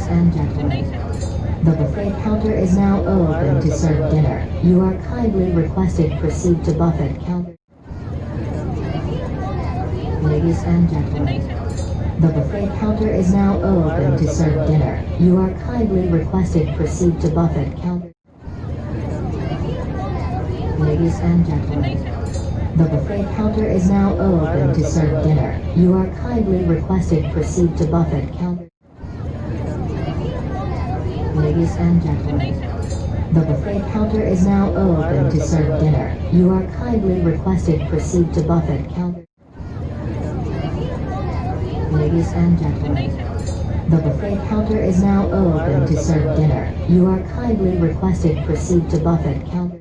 and gentlemen, the buffet counter is now open to serve dinner. You are kindly requested proceed to buffet counter. Ladies and gentlemen, the buffet counter is now open to serve dinner. You are kindly requested proceed to buffet counter. Ladies and gentlemen, the buffet counter is now open to serve dinner. You are kindly requested proceed to buffet counter. Ladies and gentlemen, the buffet counter is now open to serve dinner. You are kindly requested proceed to buffet counter. Ladies and gentlemen, the buffet counter is now open to serve dinner. You are kindly requested proceed to buffet counter.